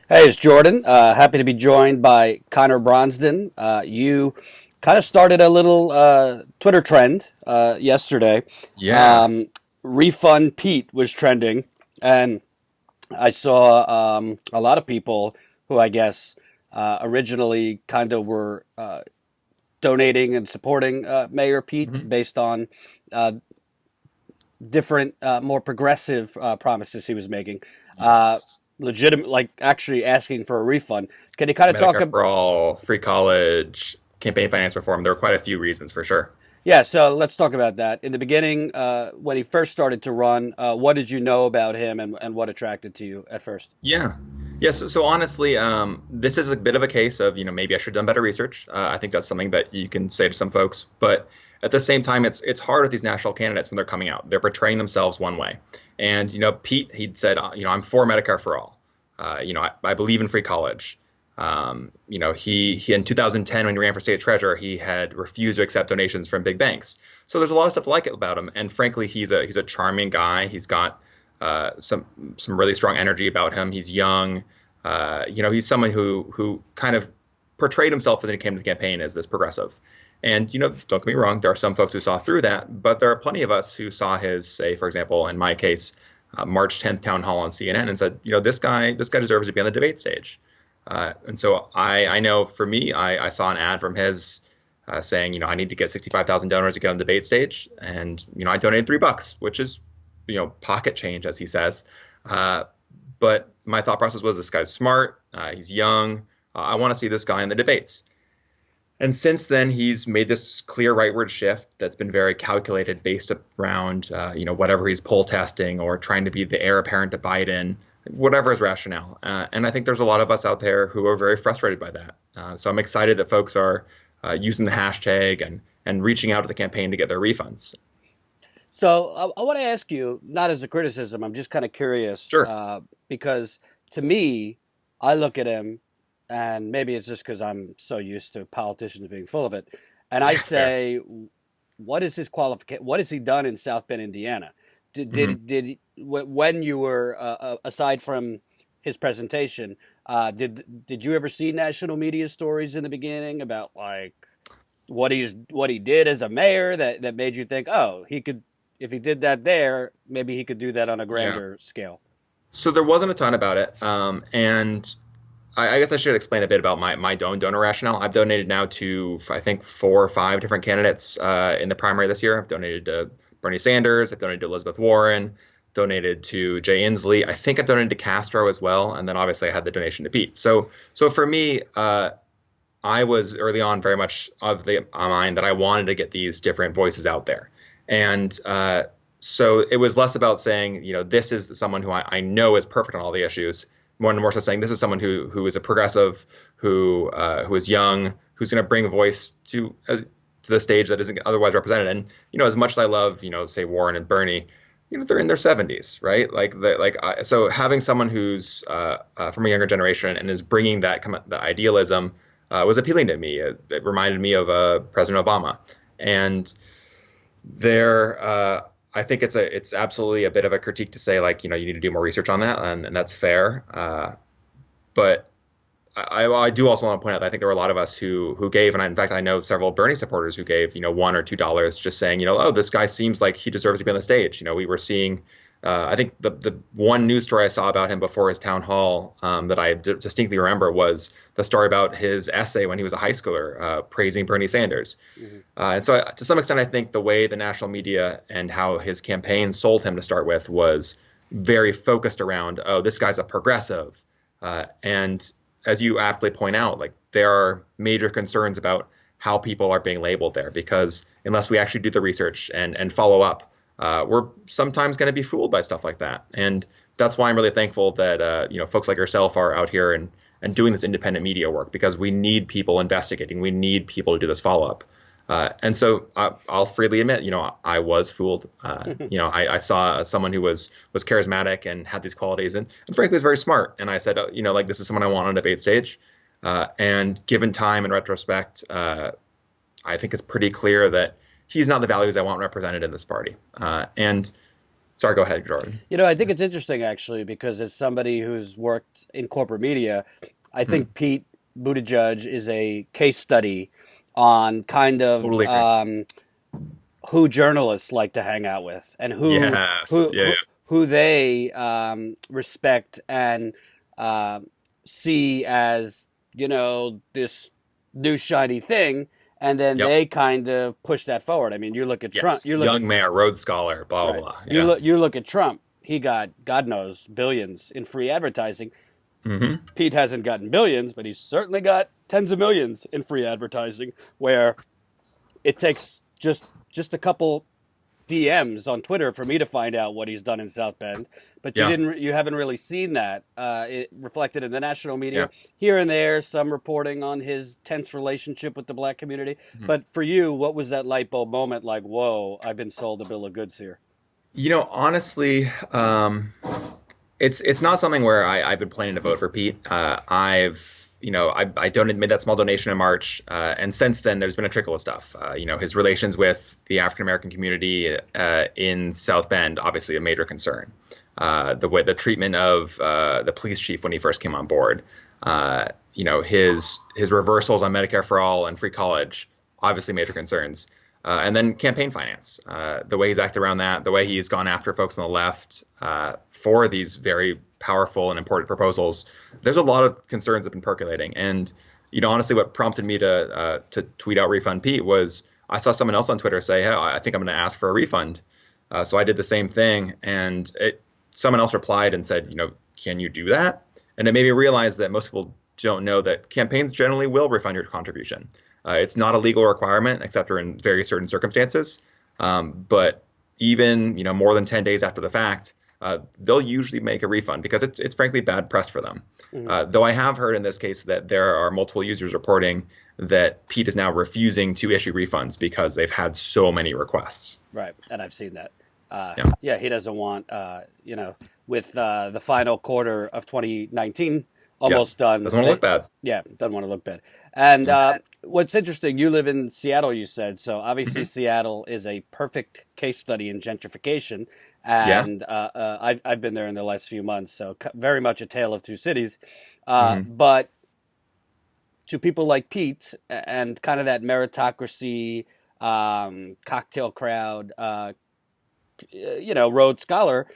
Hey, it's Jordan. Happy to be joined by Connor Bronsden. You kind of started a little Twitter trend yesterday. Yeah. Um, Refund Pete was trending, and I saw a lot of people who I guess originally kind of were donating and supporting Mayor Pete hmm based on uh, different, more progressive promises he was making. Uh, Yes. Legitimate, like actually asking for a refund. Can you kind of talk? Medicare for all, free college, campaign finance reform. There were quite a few reasons for sure. Yeah, so let's talk about that. In the beginning, when he first started to run, what did you know about him and what attracted to you at first? Yeah. Yes. So honestly, this is a bit of a case of, maybe I should have done better research. I think that's something that you can say to some folks. But at the same time, it's hard with these national candidates when they're coming out. They're portraying themselves one way. And, Pete, he'd said, I'm for Medicare for all. I believe in free college. He in 2010 when he ran for state treasurer, he had refused to accept donations from big banks. So there's a lot of stuff to like about him. And frankly, he's a charming guy. He's got some really strong energy about him. He's young. He's someone who kind of portrayed himself when he came to the campaign as this progressive. And don't get me wrong, there are some folks who saw through that, but there are plenty of us who saw his, say, for example, in my case, March 10th town hall on CNN and said, this guy deserves to be on the debate stage. And so I know for me, I saw an ad from his saying, I need to get 65,000 donors to get on the debate stage, and I donated $3, which is pocket change, as he says. Uh, but my thought process was this guy's smart. He's young. I want to see this guy in the debates. And since then, he's made this clear rightward shift that's been very calculated based around, whatever he's poll testing or trying to be the heir apparent to Biden, whatever his rationale. And I think there's a lot of us out there who are very frustrated by that. So I'm excited that folks are using the hashtag and reaching out to the campaign to get their refunds. So I want to ask you, not as a criticism, I'm just kind of curious Sure. because to me, I look at him, and maybe it's just because I'm so used to politicians being full of it, and I Yeah, fair. say, what is his qualification? What has he done in South Bend, Indiana? hmm When you were aside from his presentation, did you ever see national media stories in the beginning about like what he did as a mayor that made you think, oh, he could, if he did that there, maybe he could do that on a Yeah. grander scale. So there wasn't a ton about it. And I guess I should explain a bit about my donor rationale. I've donated now to, I think, 4 or 5 different candidates in the primary this year. I've donated to Bernie Sanders. I've donated to Elizabeth Warren, donated to Jay Inslee. I think I've donated to Castro as well. And then obviously I had the donation to Pete. So for me, I was early on very much of the mind that I wanted to get these different voices out there. And so it was less about saying, this is someone who I know is perfect on all the issues, more and more so saying this is someone who is a progressive, who is young, who's going to bring a voice to the stage that isn't otherwise represented. And as much as I love, say Warren and Bernie, they're in their 70s, right? So having someone who's from a younger generation and is bringing that idealism was appealing to me. It reminded me of President Obama, and there, I think it's absolutely a bit of a critique to say like you need to do more research on that, and that's fair. But I do also want to point out that I think there were a lot of us who gave, and in fact I know several Bernie supporters who gave $1 or $2, just saying oh, this guy seems like he deserves to be on the stage. We were seeing. I think the one news story I saw about him before his town hall that I distinctly remember was the story about his essay when he was a high schooler praising Bernie Sanders. Mm-hmm. And so, to some extent, I think the way the national media and how his campaign sold him to start with was very focused around, oh, this guy's a progressive. And as you aptly point out, like there are major concerns about how people are being labeled there, because unless we actually do the research and follow up, we're sometimes going to be fooled by stuff like that. And that's why I'm really thankful that folks like yourself are out here and doing this independent media work, because we need people investigating. We need people to do this follow up. And so I'll freely admit, I was fooled. I saw someone who was charismatic and had these qualities, and frankly is very smart. And I said, like this is someone I want on a debate stage. And given time and retrospect, I think it's pretty clear that he's not the values I want represented in this party. And Sorry, go ahead, Jordan. I think it's interesting actually because as somebody who's worked in corporate media, I Hmm. think Pete Buttigieg is a case study on kind of Totally agree. who journalists like to hang out with and Yes. Yeah. Yeah. who they respect and um, see as this new shiny thing, and then Yep. they kind of push that forward. I mean, you look at Trump. Yes. Young mayor, Rhodes Scholar, blah, Right. blah, blah. Yeah. You look at Trump. He got God knows billions in free advertising. Hmm. Pete hasn't gotten billions, but he's certainly got tens of millions in free advertising. Where it takes just a couple DMs on Twitter for me to find out what he's done in South Bend. But Yeah. you haven't really seen that it reflected in the national Yeah. media here and there. Some reporting on his tense relationship with the black community. Mhm. But for you, what was that light bulb moment? Like, whoa, I've been sold a bill of goods here. Honestly, it's not something where I've been planning to vote for Pete. I made that small donation in March, and since then there's been a trickle of stuff. His relations with the African American community in South Bend, obviously a major concern. The treatment of the police chief when he first came on board. His reversals on Medicare for all and free college, obviously major concerns. And then campaign finance, the way he's acted around that, the way he's gone after folks on the left for these very powerful and important proposals. There's a lot of concerns that have been percolating. And, honestly, what prompted me to tweet out Refund Pete was I saw someone else on Twitter say, hey, I think I'm going to ask for a refund. So I did the same thing. And someone else replied and said, can you do that? And it made me realize that most people don't know that campaigns generally will refund your contribution. It's not a legal requirement, except for in very certain circumstances. But even more than 10 days after the fact, they'll usually make a refund because it's frankly bad press for them. Mm-hmm. Though I have heard in this case that there are multiple users reporting that Pete is now refusing to issue refunds because they've had so many requests. Right, and I've seen that. Yeah, Yeah, he doesn't want, with the final quarter of 2019 yeah, almost done. doesn't want to look bad. Yeah, doesn't want to look bad. And Yeah. what's interesting, you live in Seattle, you said, so obviously Mhm. Seattle is a perfect case study in gentrification. Yeah. And I've been there in the last few months, so very much a tale of two cities. Hmm. But to people like Pete and kind of that meritocracy cocktail crowd, Rhodes Scholar,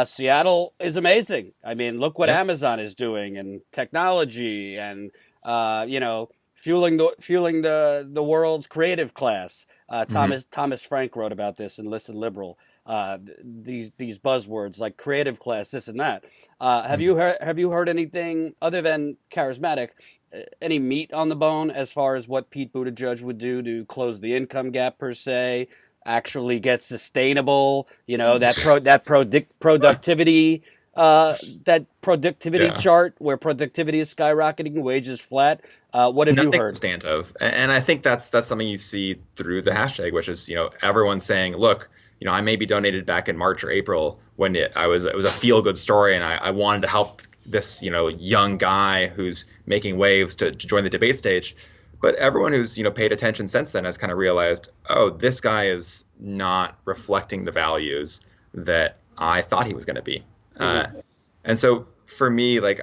Seattle is amazing. I mean, look what Yeah. Amazon is doing and technology and fueling the world's creative class. Hmm. Thomas Frank wrote about this in Listen Liberal. These buzzwords like creative class, this and that. Have you heard anything other than charismatic? Any meat on the bone as far as what Pete Buttigieg would do to close the income gap per se? Actually get sustainable. Productivity. That productivity Yeah. chart where productivity is skyrocketing, wages flat. What have you Nothing heard? substantive, and I think that's something you see through the hashtag, which is everyone saying, look, I maybe donated back in March or April when it was a feel good story, and I wanted to help this young guy who's making waves to join the debate stage. But everyone who's paid attention since then has kind of realized, oh, this guy is not reflecting the values that I thought he was going to be. Uh, Hmm. and so for me, like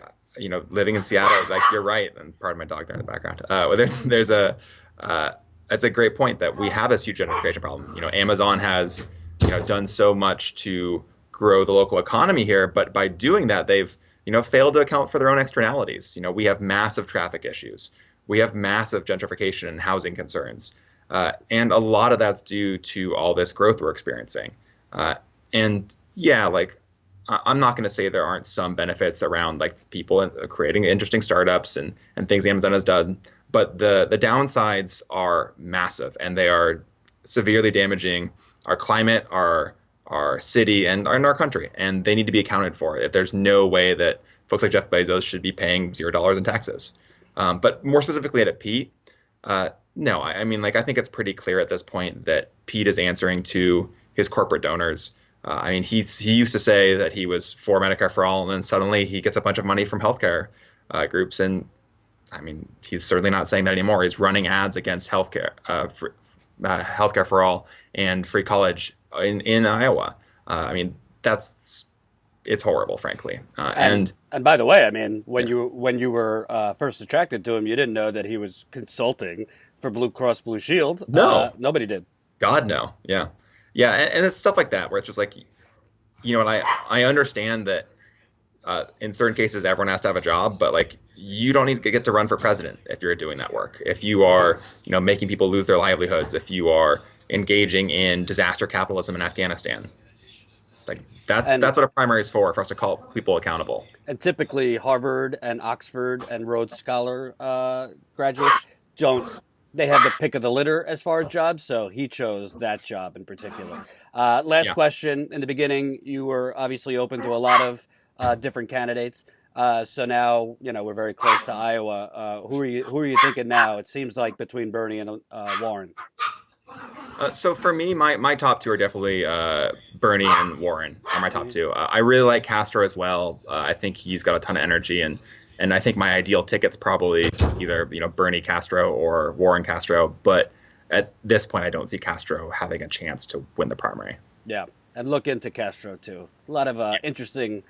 living in Seattle, like you're right, and pardon my dog there in the background. There's a That's a great point that we have this huge gentrification problem. Amazon has done so much to grow the local economy here, but by doing that, they've failed to account for their own externalities. We have massive traffic issues. We have massive gentrification and housing concerns. And a lot of that's due to all this growth we're experiencing. And yeah, like I'm not going to say there aren't some benefits around like people creating interesting startups and things Amazon has done, but the downsides are massive and they are severely damaging our climate, our city, and our country, and they need to be accounted for. There's no way that folks like Jeff Bezos should be paying $0 in taxes. But more specifically at Pete, no, I mean, like I think it's pretty clear at this point that Pete is answering to his corporate donors. I mean, he used to say that he was for Medicare for all, and then suddenly he gets a bunch of money from healthcare groups, and I mean, he's certainly not saying that anymore. He's running ads against healthcare for all and free college in Iowa. I mean, that's it's horrible, frankly. And by the way, I mean, when you were first attracted to him, you didn't know that he was consulting for Blue Cross Blue Shield. No, Nobody did. God, no. Yeah. Yeah. And it's stuff like that where it's just like, and I understand that in certain cases, everyone has to have a job, but like, you don't need to get to run for president if you're doing that work. If you are, making people lose their livelihoods, if you are engaging in disaster capitalism in Afghanistan, like And that's what a primary is for us to call people accountable. and typically Harvard and Oxford and Rhodes Scholar graduates don't. They have the pick of the litter as far as jobs, so he chose that job in particular. Last Yeah. question. In the beginning, you were obviously open to a lot of different candidates. So now, we're very close to Iowa. Who are you thinking now? It seems like between Bernie and Warren. So for me, my top two are definitely Bernie and Warren are my top Mhm. two. I really like Castro as well. I think he's got a ton of energy, and I think my ideal ticket's probably either Bernie Castro or Warren Castro. But at this point, I don't see Castro having a chance to win the primary. Yeah, and look into Castro too. A lot of Yeah. interesting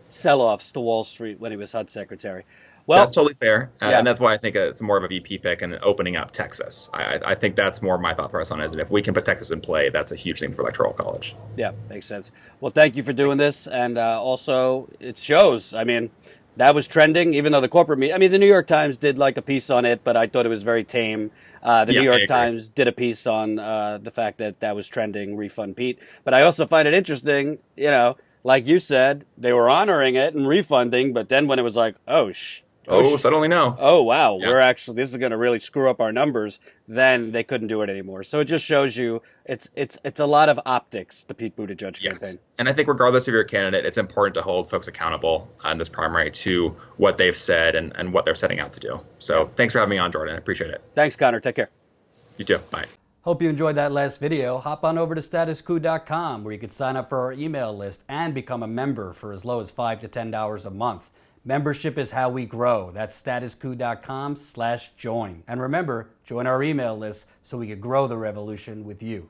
sell-offs to Wall Street when he was HUD secretary. That's Well, totally fair, yeah, and that's why I think it's more of a VP pick and opening up Texas. I think that's more my thought process on it. Is, and if we can put Texas in play, that's a huge thing for electoral college. yeah, makes sense. Well, thank you for doing this, and also it shows. I mean, that was trending, even though the corporate media. I mean, the New York Times did like a piece on it, but I thought it was very tame. The Yeah, New I York agree. Times did a piece on the fact that that was trending, refund Pete. But I also find it interesting, like you said, they were honoring it and refunding, but then when it was like, Oh, suddenly no. oh wow, Yeah. this is going to really screw up our numbers, then they couldn't do it anymore. So it just shows you it's a lot of optics, the Pete Buttigieg Yes. campaign. And I think regardless of your candidate, it's important to hold folks accountable on this primary to what they've said and what they're setting out to do. Yeah. So thanks for having me on, Jordan. I appreciate it. Thanks, Connor. Take care. You too. Bye. Hope you enjoyed that last video. Hop on over to statuscoup.com where you can sign up for our email list and become a member for as low as $5 to $10 a month. Membership is how we grow. That's statuscoup.com/join. And remember, join our email list so we can grow the revolution with you.